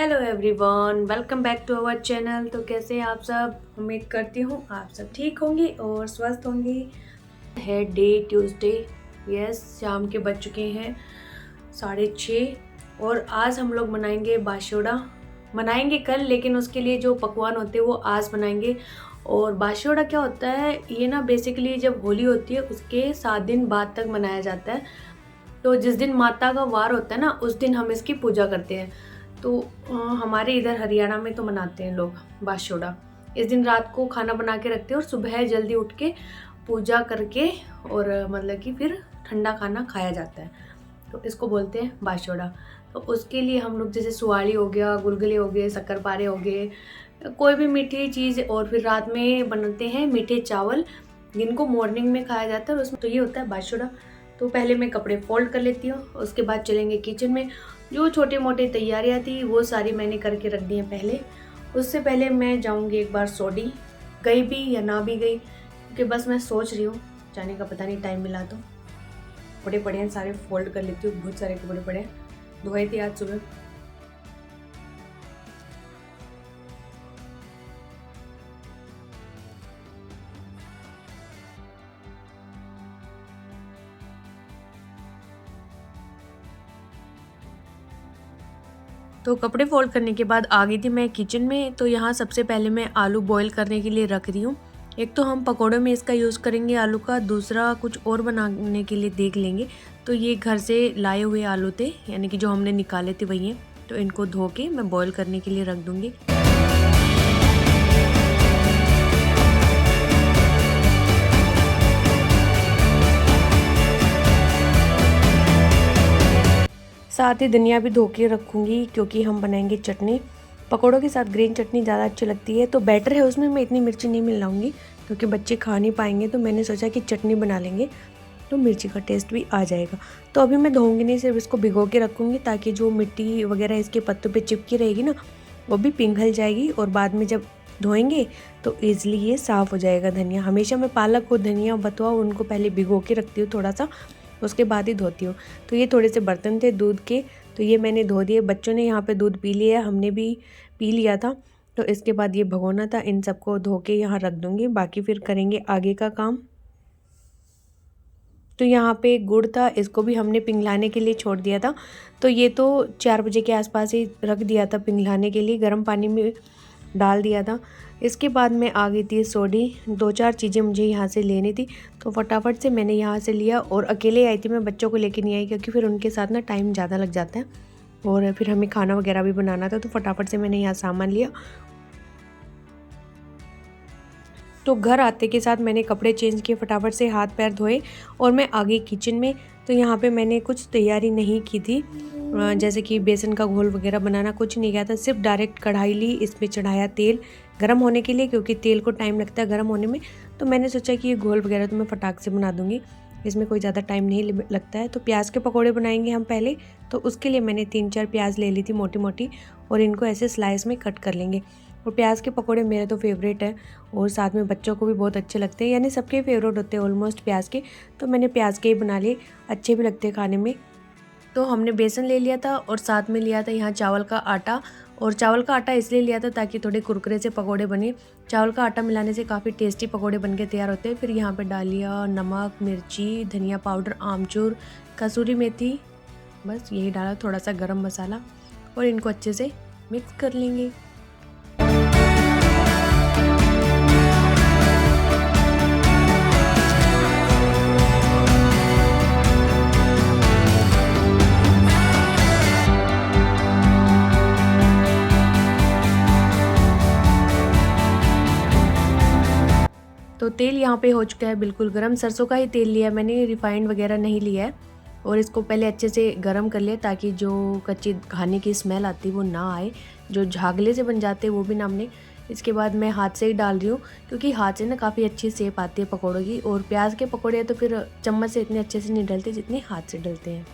Hello everyone, welcome back to our channel. तो कैसे हैं आप सब? उम्मीद करती हूँ आप सब ठीक होंगे और स्वस्थ होंगे। है डे ट्यूसडे, यस, शाम के बज चुके हैं 6:30 और आज हम लोग बनाएंगे बाशोड़ा। मनाएंगे कल, लेकिन उसके लिए जो पकवान होते हैं वो आज बनाएंगे। और बाशोड़ा क्या होता है, ये ना बेसिकली जब होली होती है उसके 7 दिन बाद तक मनाया जाता है। तो जिस दिन माता का वार होता है ना, उस दिन हम इसकी पूजा करते हैं। तो हमारे इधर हरियाणा में तो मनाते हैं लोग बाशोड़ा। इस दिन रात को खाना बना के रखते हैं और सुबह जल्दी उठ के पूजा करके और मतलब कि फिर ठंडा खाना खाया जाता है। तो इसको बोलते हैं बाशोड़ा। तो उसके लिए हम लोग जैसे सुवाड़ी हो गया, गुलगुले हो गए, शक्करपारे हो गए, कोई भी मीठी चीज़, और फिर रात में बनाते हैं मीठे चावल जिनको मॉर्निंग में खाया जाता है। और उसमें तो ये होता है बाशोड़ा। तो पहले मैं कपड़े फोल्ड कर लेती हूँ, उसके बाद चलेंगे किचन में। जो छोटे मोटे तैयारियाँ थी वो सारी मैंने करके रख दी हैं पहले। उससे पहले मैं जाऊँगी एक बार सोडी, गई भी या ना भी गई, क्योंकि बस मैं सोच रही हूँ जाने का, पता नहीं टाइम मिला तो। कपड़े पड़े हैं सारे, फोल्ड कर लेती हूँ, बहुत सारे कपड़े पड़े हैं, धोए थे आज सुबह। तो कपड़े फोल्ड करने के बाद आ गई थी मैं किचन में। तो यहाँ सबसे पहले मैं आलू बॉईल करने के लिए रख रही हूँ। एक तो हम पकौड़ों में इसका यूज़ करेंगे आलू का, दूसरा कुछ और बनाने के लिए देख लेंगे। तो ये घर से लाए हुए आलू थे, यानी कि जो हमने निकाले थे वही हैं। तो इनको धो के मैं बॉईल करने के लिए रख दूँगी। साथ ही धनिया भी धो के रखूँगी, क्योंकि हम बनाएंगे चटनी। पकौड़ों के साथ ग्रीन चटनी ज़्यादा अच्छी लगती है। तो बेटर है उसमें मैं इतनी मिर्ची नहीं मिलाऊंगी, क्योंकि बच्चे खा नहीं पाएंगे। तो मैंने सोचा कि चटनी बना लेंगे तो मिर्ची का टेस्ट भी आ जाएगा। तो अभी मैं धोऊंगी नहीं, सिर्फ इसको भिगो के रखूँगी, ताकि जो मिट्टी वगैरह इसके पत्तों पे चिपकी रहेगी ना, वो भी पिघल जाएगी। और बाद में जब धोएंगे तो ईज़िली ये साफ़ हो जाएगा। धनिया हमेशा मैं पालक और धनिया बथुआ उनको पहले भिगो के रखती हूँ थोड़ा सा, उसके बाद ही धोती हूँ। तो ये थोड़े से बर्तन थे दूध के, तो ये मैंने धो दिए। बच्चों ने यहाँ पे दूध पी लिया, हमने भी पी लिया था। तो इसके बाद ये भगोना था, इन सबको धो के यहाँ रख दूँगी, बाकी फिर करेंगे आगे का काम। तो यहाँ पे गुड़ था, इसको भी हमने पिघलाने के लिए छोड़ दिया था। तो ये तो 4 बजे के आसपास ही रख दिया था पिघलाने के लिए, गर्म पानी में डाल दिया था। इसके बाद में आ गई थी सोडी। 2-4 चीज़ें मुझे यहाँ से लेनी थी, तो फटाफट से मैंने यहाँ से लिया। और अकेले आई थी मैं, बच्चों को लेके नहीं आई, क्योंकि फिर उनके साथ ना टाइम ज़्यादा लग जाता है और फिर हमें खाना वगैरह भी बनाना था। तो फटाफट से मैंने यहाँ सामान लिया। तो घर आते के साथ मैंने कपड़े चेंज किए, फटाफट से हाथ पैर धोए और मैं आ गई किचन में। तो यहाँ पे मैंने कुछ तैयारी नहीं की थी, जैसे कि बेसन का घोल वगैरह बनाना कुछ नहीं किया था। सिर्फ डायरेक्ट कढ़ाई ली, इसमें चढ़ाया तेल गर्म होने के लिए, क्योंकि तेल को टाइम लगता है गर्म होने में। तो मैंने सोचा कि ये घोल वगैरह तो मैं फटाक से बना दूँगी, इसमें कोई ज़्यादा टाइम नहीं लगता है। तो प्याज के पकौड़े बनाएंगे हम पहले। तो उसके लिए मैंने 3-4 प्याज ले ली थी मोटी मोटी, और इनको ऐसे स्लाइस में कट कर लेंगे। और प्याज के पकौड़े मेरे तो फेवरेट है, और साथ में बच्चों को भी बहुत अच्छे लगते हैं, यानी सबके फेवरेट होते हैं ऑलमोस्ट प्याज के। तो मैंने प्याज के ही बना लिए, अच्छे भी लगते हैं खाने में। तो हमने बेसन ले लिया था और साथ में लिया था यहाँ चावल का आटा। और चावल का आटा इसलिए लिया था ताकि थोड़े कुरकुरे से पकोड़े बने। चावल का आटा मिलाने से काफ़ी टेस्टी पकोड़े बन के तैयार होते हैं। फिर यहाँ पे डाल लिया नमक, मिर्ची, धनिया पाउडर, आमचूर, कसूरी मेथी, बस यही डाला, थोड़ा सा गरम मसाला, और इनको अच्छे से मिक्स कर लेंगे। तो तेल यहाँ पे हो चुका है बिल्कुल गरम, सरसों का ही तेल लिया है मैंने, रिफाइंड वगैरह नहीं लिया है। और इसको पहले अच्छे से गरम कर लिया, ताकि जो कच्ची खाने की स्मेल आती है वो ना आए, जो झागले से बन जाते हैं वो भी ना बने। इसके बाद मैं हाथ से ही डाल रही हूँ, क्योंकि हाथ से ना काफ़ी अच्छी शेप आती है पकौड़ों की। और प्याज के पकौड़े तो फिर चम्मच से इतने अच्छे से नहीं डलते जितने हाथ से डलते हैं।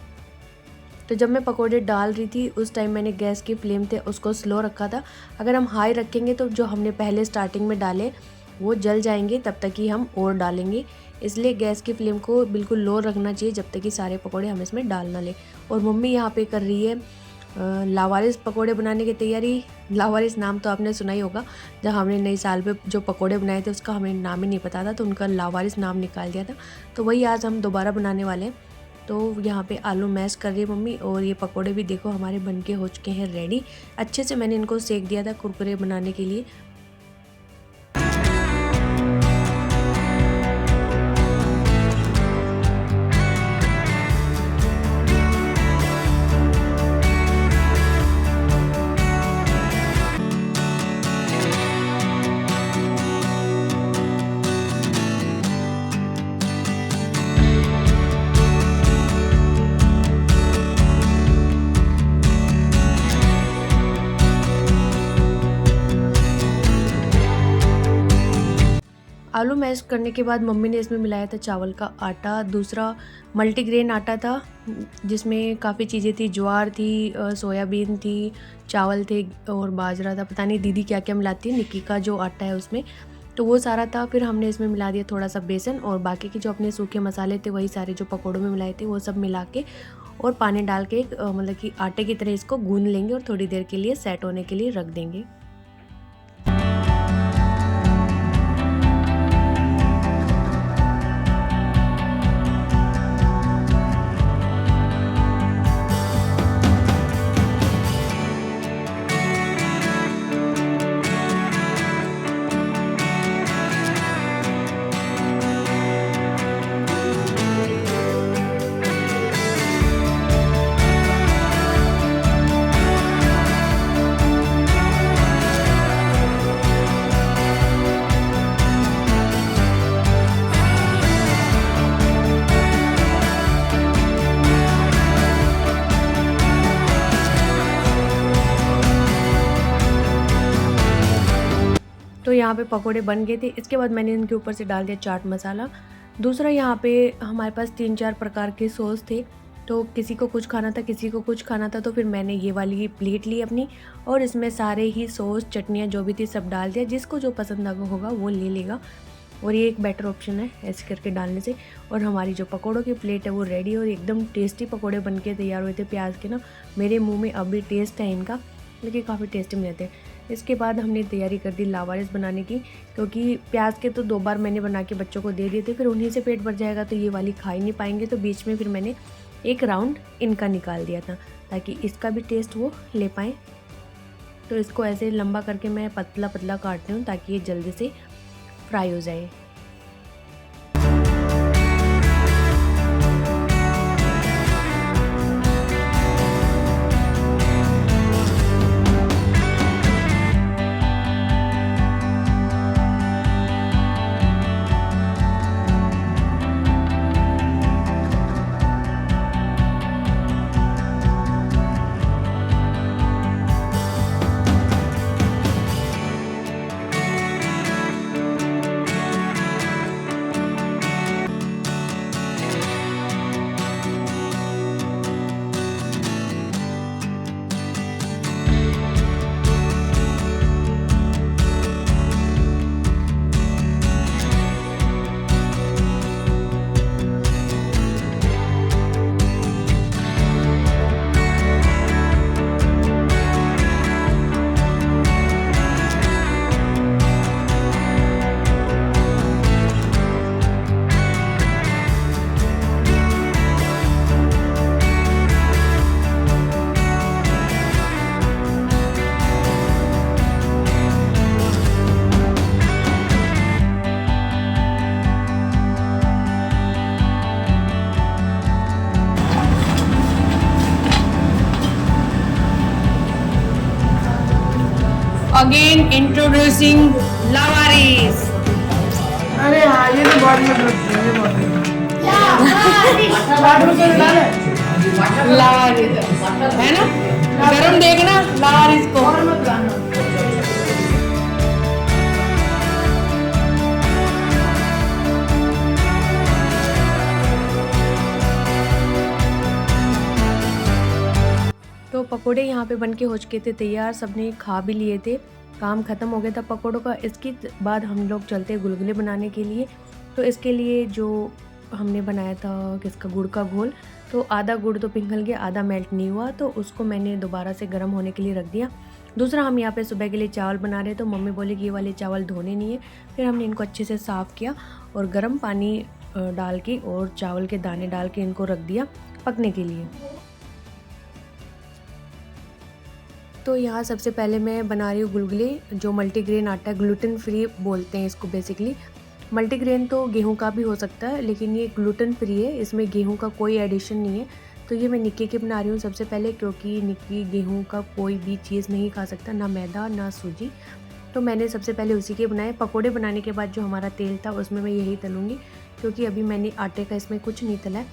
तो जब मैं पकौड़े डाल रही थी उस टाइम मैंने गैस की फ्लेम थे उसको स्लो रखा था। अगर हम हाई रखेंगे तो जो हमने पहले स्टार्टिंग में डाले वो जल जाएंगे, तब तक ही हम और डालेंगे। इसलिए गैस की फ्लेम को बिल्कुल लो रखना चाहिए जब तक कि सारे पकौड़े हम इसमें डाल ना लें। और मम्मी यहाँ पे कर रही है लावारिस पकोड़े बनाने की तैयारी। लावारिस नाम तो आपने सुना ही होगा, जब हमने नई साल पे जो पकोड़े बनाए थे उसका हमें नाम ही नहीं पता था, तो उनका लावारिस नाम निकाल दिया था। तो वही आज हम दोबारा बनाने वाले हैं। तो यहाँ पे आलू मैश कर रही है मम्मी, और ये पकोड़े भी देखो हमारे बनके हो चुके हैं रेडी। अच्छे से मैंने इनको सेक दिया था कुरकुरे बनाने के लिए। आलू मैश करने के बाद मम्मी ने इसमें मिलाया था चावल का आटा, दूसरा मल्टीग्रेन आटा था जिसमें काफ़ी चीज़ें थी, ज्वार थी, सोयाबीन थी, चावल थे और बाजरा था। पता नहीं दीदी क्या क्या मिलाती है, निक्की का जो आटा है उसमें, तो वो सारा था। फिर हमने इसमें मिला दिया थोड़ा सा बेसन, और बाकी के जो अपने सूखे मसाले थे वही सारे जो पकौड़ों में मिलाए थे वो सब मिला के और पानी डाल के मतलब कि आटे की तरह इसको गूंद लेंगे और थोड़ी देर के लिए सेट होने के लिए रख देंगे। तो यहाँ पे पकोड़े बन गए थे। इसके बाद मैंने इनके ऊपर से डाल दिया चाट मसाला। दूसरा यहाँ पे हमारे पास 3-4 प्रकार के सॉस थे, तो किसी को कुछ खाना था, किसी को कुछ खाना था, तो फिर मैंने ये वाली प्लेट ली अपनी और इसमें सारे ही सॉस चटनियाँ जो भी थी सब डाल दिया। जिसको जो पसंद होगा वो ले लेगा, और ये एक बेटर ऑप्शन है ऐसे करके डालने से। और हमारी जो पकोड़ों की प्लेट है वो रेडी, और एकदम टेस्टी पकोड़े बन के तैयार हुए थे प्याज के ना। मेरे मुँह में अभी टेस्ट है इनका, लेकिन काफ़ी टेस्टी मिले थे। इसके बाद हमने तैयारी कर दी लावारिस बनाने की, क्योंकि प्याज के तो 2 बार मैंने बना के बच्चों को दे दिए थे, फिर उन्हीं से पेट भर जाएगा तो ये वाली खा ही नहीं पाएंगे। तो बीच में फिर मैंने एक राउंड इनका निकाल दिया था ताकि इसका भी टेस्ट वो ले पाएँ। तो इसको ऐसे लंबा करके मैं पतला पतला काटती हूँ ताकि ये जल्दी से फ्राई हो जाए। Again introducing Lawaris. अरे हाँ ये तो बहुत लावारिस है ना, गरम देखना लावारिस को। तो पकोड़े यहाँ पे बनके हो चुके थे तैयार, सबने खा भी लिए थे, काम ख़त्म हो गया था पकोड़ों का। इसके बाद हम लोग चलते गुलगुले बनाने के लिए। तो इसके लिए जो हमने बनाया था किसका गुड़ का घोल, तो आधा गुड़ तो पिघल गया, आधा मेल्ट नहीं हुआ, तो उसको मैंने दोबारा से गर्म होने के लिए रख दिया। दूसरा हम यहाँ पे सुबह के लिए चावल बना रहे हैं, तो मम्मी बोली कि ये वाले चावल धोने नहीं है। फिर हमने इनको अच्छे से साफ़ किया और गर्म पानी डाल के और चावल के दाने डाल के इनको रख दिया पकने के लिए। तो यहाँ सबसे पहले मैं बना रही हूँ गुलगुले, जो मल्टीग्रेन आटा, ग्लूटेन फ्री बोलते हैं इसको बेसिकली। मल्टीग्रेन तो गेहूं का भी हो सकता है, लेकिन ये ग्लूटेन फ्री है, इसमें गेहूं का कोई एडिशन नहीं है। तो ये मैं निक्की के बना रही हूँ सबसे पहले, क्योंकि निक्की गेहूं का कोई भी चीज़ नहीं खा सकता, ना मैदा ना सूजी। तो मैंने सबसे पहले उसी के बनाए। पकोड़े बनाने के बाद जो हमारा तेल था उसमें मैं यही तलूँगी, क्योंकि अभी मैंने आटे का इसमें कुछ नहीं तला है।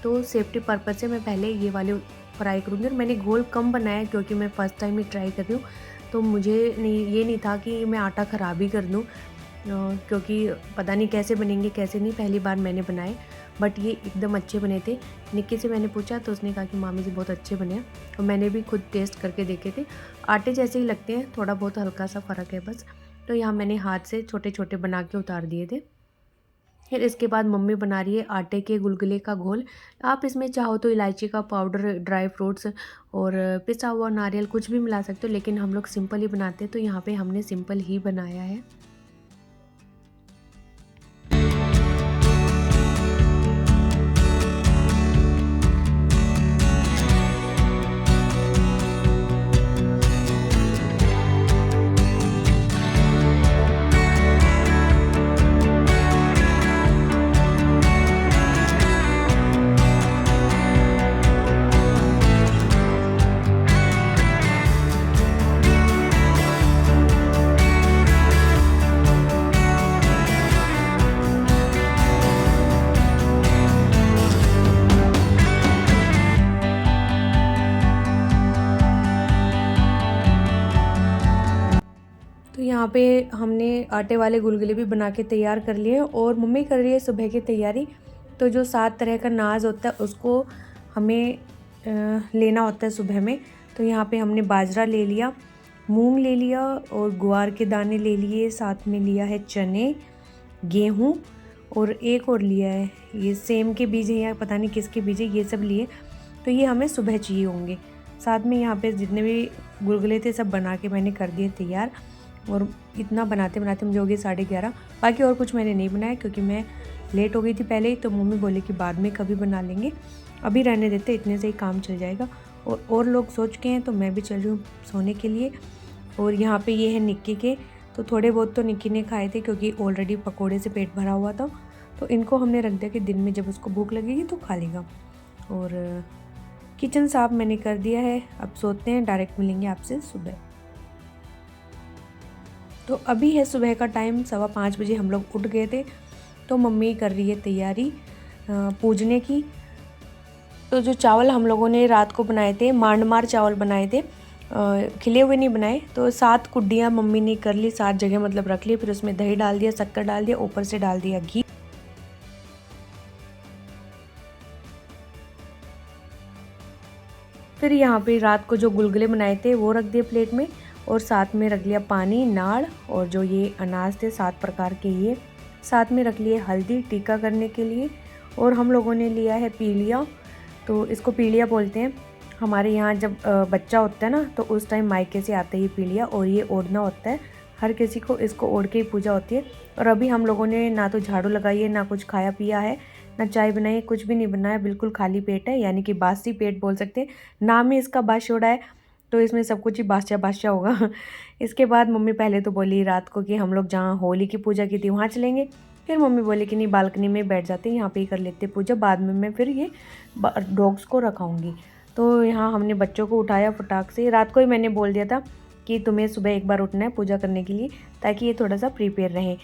तो सेफ्टी पर्पज़ से मैं पहले ये वाले फ्राई करूँगी। और मैंने घोल कम बनाया क्योंकि मैं फ़र्स्ट टाइम ही ट्राई कर रही हूँ, तो मुझे ये नहीं था कि मैं आटा ख़राब ही कर दूँ, क्योंकि पता नहीं कैसे बनेंगे कैसे नहीं, पहली बार मैंने बनाए, बट ये एकदम अच्छे बने थे। निक्की से मैंने पूछा तो उसने कहा कि मामी जी बहुत अच्छे बने हैं, और मैंने भी खुद टेस्ट करके देखे थे, आटे जैसे ही लगते हैं, थोड़ा बहुत हल्का सा फ़र्क है बस। तो यहाँ मैंने हाथ से छोटे छोटे बना के उतार दिए थे। फिर इसके बाद मम्मी बना रही है आटे के गुलगुले का घोल। आप इसमें चाहो तो इलायची का पाउडर, ड्राई फ्रूट्स और पिसा हुआ नारियल कुछ भी मिला सकते हो, लेकिन हम लोग सिंपल ही बनाते हैं, तो यहाँ पे हमने सिंपल ही बनाया है। तो यहाँ पे हमने आटे वाले गुलगुले भी बना के तैयार कर लिए, और मम्मी कर रही है सुबह की तैयारी। तो जो 7 तरह का नाज होता है उसको हमें लेना होता है सुबह में। तो यहाँ पे हमने बाजरा ले लिया, मूंग ले लिया और ग्वार के दाने ले लिए, साथ में लिया है चने, गेहूँ, और एक और लिया है ये सेम के बीज है या पता नहीं किसके बीज है, ये सब लिए। तो ये हमें सुबह चाहिए होंगे। साथ में यहाँ पे जितने भी गुलगुले थे सब बना के मैंने कर दिए तैयार, और इतना बनाते बनाते मुझे हो गई 11:30। बाकी और कुछ मैंने नहीं बनाया क्योंकि मैं लेट हो गई थी पहले ही, तो मम्मी बोले कि बाद में कभी बना लेंगे, अभी रहने देते, इतने से ही काम चल जाएगा। और लोग सोच के हैं, तो मैं भी चल रही हूँ सोने के लिए। और यहाँ पे ये है निक्की के, तो थोड़े बहुत तो निक्की ने खाए थे क्योंकि ऑलरेडी पकोड़े से पेट भरा हुआ था, तो इनको हमने रख दिया कि दिन में जब उसको भूख लगेगी तो खा लेगा। और किचन साफ मैंने कर दिया है, अब सोते हैं, डायरेक्ट मिलेंगे आपसे सुबह। तो अभी है सुबह का टाइम, 5:15 बजे हम लोग उठ गए थे। तो मम्मी कर रही है तैयारी पूजने की। तो जो चावल हम लोगों ने रात को बनाए थे, मांड चावल बनाए थे, खिले हुए नहीं बनाए, तो 7 कुड्डियाँ मम्मी ने कर ली, 7 जगह मतलब रख ली। फिर उसमें दही डाल दिया, शक्कर डाल दिया, ऊपर से डाल दिया घी। फिर यहाँ पे रात को जो गुलगुले बनाए थे वो रख दिए प्लेट में, और साथ में रख लिया पानी, नाड़, और जो ये अनाज थे 7 प्रकार के, ये साथ में रख लिए हल्दी टीका करने के लिए। और हम लोगों ने लिया है पीलिया, तो इसको पीलिया बोलते हैं। हमारे यहाँ जब बच्चा होता है ना, तो उस टाइम मायके से आता है ये पीलिया, और ये ओढ़ना होता है हर किसी को, इसको ओढ़ के ही पूजा होती है। और अभी हम लोगों ने ना तो झाड़ू लगाई है, ना कुछ खाया पिया है, ना चाय बनाई है, कुछ भी नहीं बनाया, बिल्कुल खाली पेट है, यानी कि बासी पेट बोल सकते हैं। नाम ही इसका बाशोड़ा है, तो इसमें सब कुछ ही बादशाह बादशाह होगा। इसके बाद मम्मी पहले तो बोली रात को कि हम लोग जहाँ होली की पूजा की थी वहाँ चलेंगे। फिर मम्मी बोली कि नहीं, बालकनी में बैठ जाते हैं, यहाँ पे ही कर लेते पूजा, बाद में मैं फिर ये डॉग्स को रखाऊंगी। तो यहाँ हमने बच्चों को उठाया फटाक से। रात को ही मैंने बोल दिया था कि तुम्हें सुबह एक बार उठना है पूजा करने के लिए, ताकि ये थोड़ा सा प्रिपेयर रहें।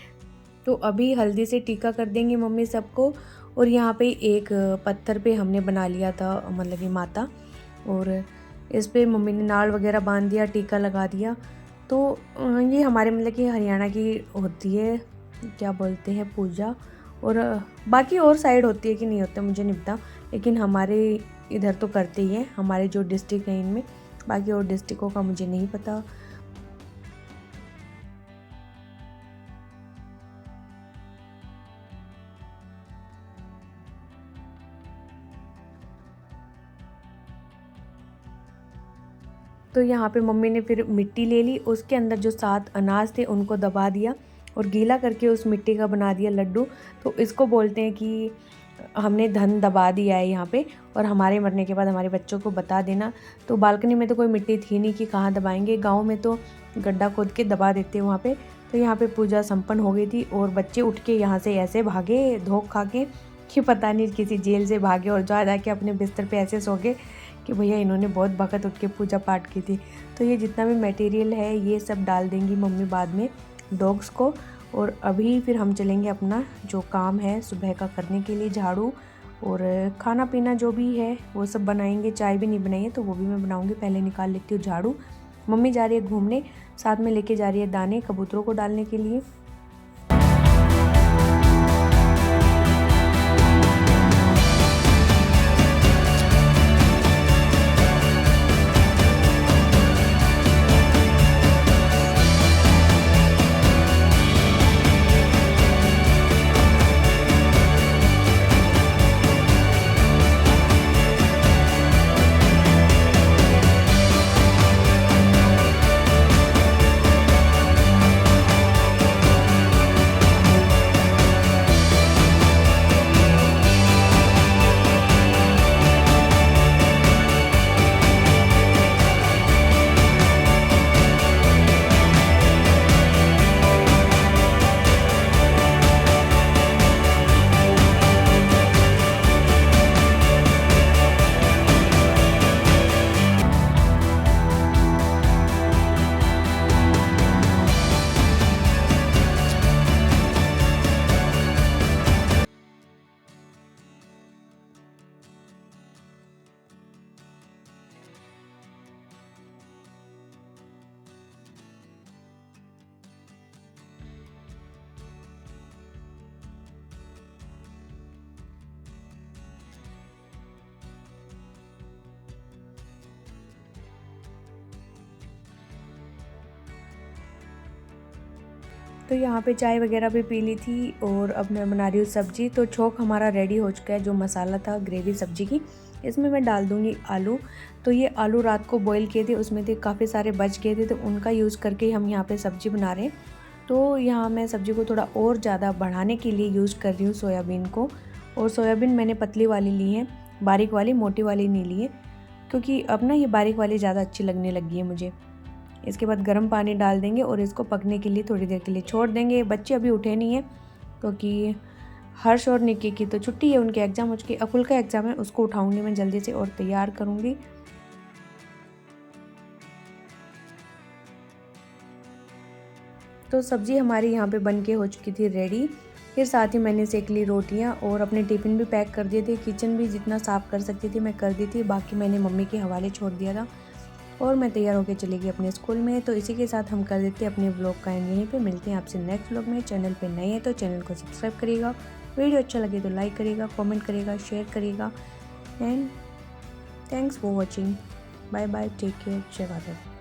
तो अभी हल्दी से टीका कर देंगी मम्मी सबको। और यहाँ पे एक पत्थर पे हमने बना लिया था, मतलब कि माता, और इस पे मम्मी ने नाड़ वगैरह बांध दिया, टीका लगा दिया। तो ये हमारे मतलब कि हरियाणा की होती है, क्या बोलते हैं, पूजा। और बाकी और साइड होती है कि नहीं होता मुझे नहीं पता, लेकिन हमारे इधर तो करते ही हैं, हमारे जो डिस्ट्रिक्ट हैं इनमें। बाकी और डिस्ट्रिक्टों का मुझे नहीं पता। तो यहाँ पे मम्मी ने फिर मिट्टी ले ली, उसके अंदर जो 7 अनाज थे उनको दबा दिया और गीला करके उस मिट्टी का बना दिया लड्डू। तो इसको बोलते हैं कि हमने धन दबा दिया है यहाँ पे, और हमारे मरने के बाद हमारे बच्चों को बता देना। तो बालकनी में तो कोई मिट्टी थी नहीं कि कहाँ दबाएंगे, गांव में तो गड्ढा खोद के दबा देते हैं वहाँ पे। तो यहाँ पे पूजा संपन्न हो गई थी और बच्चे उठ के यहाँ से ऐसे भागे धोख खा के कि पता नहीं किसी जेल से भागे, और जा के अपने बिस्तर पे ऐसे सो गए कि भैया इन्होंने बहुत वक्त उठ के पूजा पाठ की थी। तो ये जितना भी मटेरियल है ये सब डाल देंगी मम्मी बाद में डॉग्स को। और अभी फिर हम चलेंगे अपना जो काम है सुबह का करने के लिए, झाड़ू और खाना पीना जो भी है वो सब बनाएंगे। चाय भी नहीं बनाई है तो वो भी मैं बनाऊंगी, पहले निकाल लेती हूँ झाड़ू। मम्मी जा रही है घूमने, साथ में लेके जा रही है दाने कबूतरों को डालने के लिए। तो यहाँ पे चाय वगैरह भी पी ली थी और अब मैं बना रही हूँ सब्जी। तो छोंक हमारा रेडी हो चुका है, जो मसाला था ग्रेवी सब्जी की, इसमें मैं डाल दूँगी आलू। तो ये आलू रात को बॉईल किए थे, उसमें थे काफ़ी सारे बच गए थे, तो उनका यूज़ करके हम यहाँ पे सब्ज़ी बना रहे हैं। तो यहाँ मैं सब्ज़ी को थोड़ा और ज़्यादा बढ़ाने के लिए यूज़ कर रही हूँ सोयाबीन को। और सोयाबीन मैंने पतली वाली ली है, बारीक वाली मोटी वाली नहीं ली है, क्योंकि अब ना ये बारीक वाली ज़्यादा अच्छी लगने लगी है मुझे। इसके बाद गर्म पानी डाल देंगे और इसको पकने के लिए थोड़ी देर के लिए छोड़ देंगे। बच्चे अभी उठे नहीं हैं क्योंकि हर्ष और निक्की की तो छुट्टी है, उनके एग्ज़ाम हो चुके। अकुल का एग्ज़ाम है, उसको उठाऊंगी मैं जल्दी से और तैयार करूंगी। तो सब्ज़ी हमारी यहाँ पे बन के हो चुकी थी रेडी। फिर साथ ही मैंने सेक ली रोटियाँ और अपने टिफ़िन भी पैक कर दिए थे। किचन भी जितना साफ़ कर सकती थी मैं कर दी थी, बाकी मैंने मम्मी के हवाले छोड़ दिया था। और मैं तैयार होकर चली गई अपने स्कूल में। तो इसी के साथ हम कर देते हैं अपने व्लॉग का एंड यहीं पे। मिलते हैं आपसे नेक्स्ट व्लॉग में। चैनल पे नए हैं तो चैनल को सब्सक्राइब करिएगा, वीडियो अच्छा लगे तो लाइक करिएगा, कमेंट करिएगा, शेयर करिएगा and thanks for watching. Bye bye, take care, जय माता दी।